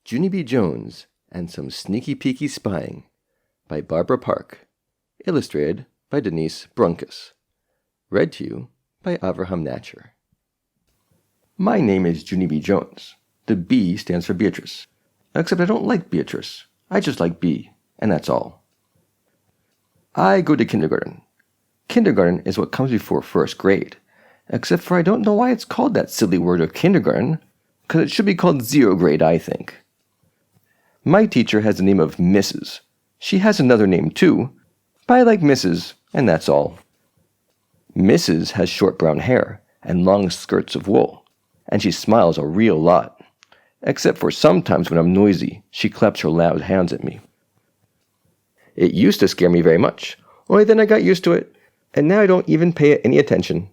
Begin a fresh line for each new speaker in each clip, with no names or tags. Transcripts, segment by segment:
Junie B. Jones and Some Sneaky Peeky Spying by Barbara Park. Illustrated by Denise Brunkus. Read to you by Avraham Natcher. My name is Junie B. Jones. The B stands for Beatrice. Except I don't like Beatrice. I just like B, and that's all. I go to kindergarten. Kindergarten is what comes before first grade. Except for I don't know why it's called that silly word of kindergarten, because it should be called 0 grade, I think. My teacher has the name of Mrs. She has another name too, but I like Mrs., and that's all. Mrs. has short brown hair and long skirts of wool, and she smiles a real lot. Except for sometimes when I'm noisy, she claps her loud hands at me. It used to scare me very much, only then I got used to it, and now I don't even pay it any attention.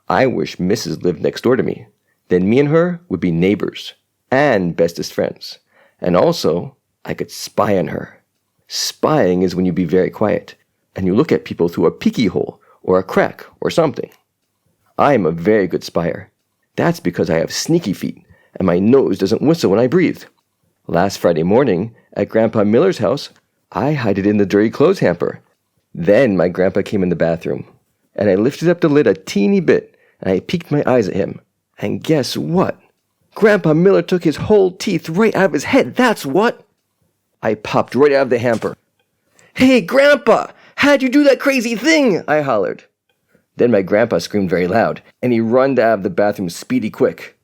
I wish Mrs. lived next door to me. Then me and her would be neighbors and bestest friends. And also, I could spy on her. Spying is when you be very quiet, and you look at people through a peeky hole, or a crack, or something. I am a very good spyer. That's because I have sneaky feet, and my nose doesn't whistle when I breathe. Last Friday morning, at Grandpa Miller's house, I hid it in the dirty clothes hamper. Then my grandpa came in the bathroom, and I lifted up the lid a teeny bit, and I peeked my eyes at him. And guess what? Grandpa Miller took his whole teeth right out of his head, that's what! I popped right out of the hamper. "Hey, Grandpa! How'd you do that crazy thing?" I hollered. Then my grandpa screamed very loud, and he runned out of the bathroom speedy quick.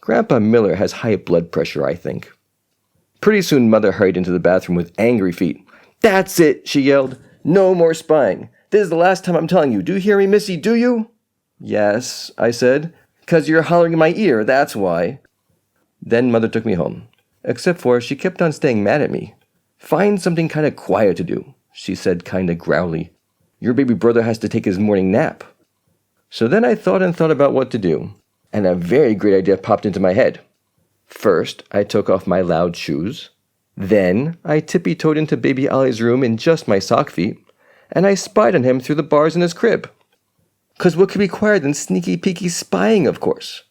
Grandpa Miller has high blood pressure, I think. Pretty soon Mother hurried into the bathroom with angry feet. "That's it," she yelled. "No more spying. This is the last time I'm telling you. Do you hear me, Missy, do you?" "Yes," I said. "'Cause you're hollering in my ear, that's why." Then Mother took me home. Except for she kept on staying mad at me. "Find something kind of quiet to do," she said kind of growly. "Your baby brother has to take his morning nap." So then I thought about what to do, and a very great idea popped into my head. First, I took off my loud shoes. Then, I tippy-toed into baby Ollie's room in just my sock feet, and I spied on him through the bars in his crib. 'Cause what could be quieter than sneaky peeky spying, of course.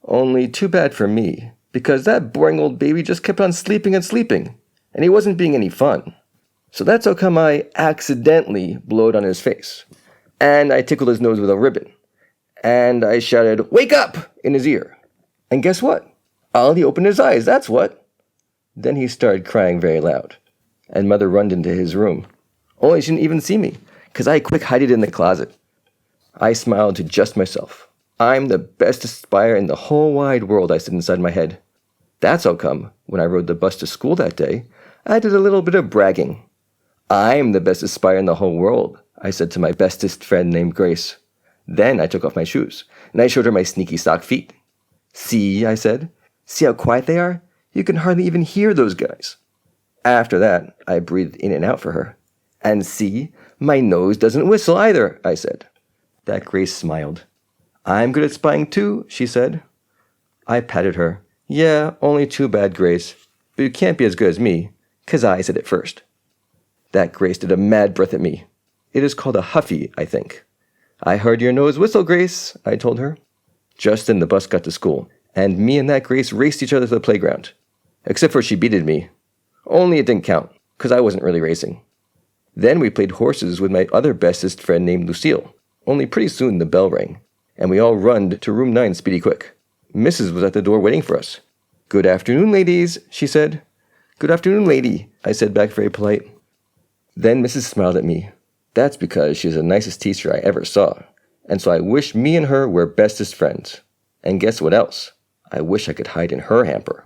Only too bad for me, because that boring old baby just kept on sleeping and sleeping, and he wasn't being any fun. So that's how come I accidentally blowed on his face, and I tickled his nose with a ribbon, and I shouted, "Wake up!" in his ear. And guess what? Ollie opened his eyes, that's what. Then he started crying very loud, and Mother runned into his room. Only she didn't even see me, 'cause I quick hid it in the closet. I smiled to just myself. "I'm the bestest spyer in the whole wide world," I said inside my head. That's how come, when I rode the bus to school that day, I did a little bit of bragging. "I'm the bestest spyer in the whole world," I said to my bestest friend named Grace. Then I took off my shoes, and I showed her my sneaky sock feet. "See," I said. "See how quiet they are? You can hardly even hear those guys." After that, I breathed in and out for her. "And see, my nose doesn't whistle either," I said. That Grace smiled. "I'm good at spying too," she said. I patted her. "Yeah, only too bad, Grace. But you can't be as good as me, 'cause I said it first." That Grace did a mad breath at me. "It is called a huffy, I think." "I heard your nose whistle, Grace," I told her. Just then the bus got to school, and me and that Grace raced each other to the playground. Except for she beated me. Only it didn't count, 'cause I wasn't really racing. Then we played horses with my other bestest friend named Lucille. Only pretty soon the bell rang, and we all runned to room 9 speedy quick. Mrs. was at the door waiting for us. "Good afternoon, ladies," she said. "Good afternoon, lady," I said back very polite. Then Mrs. smiled at me. That's because she's the nicest teacher I ever saw, and so I wish me and her were bestest friends. And guess what else? I wish I could hide in her hamper.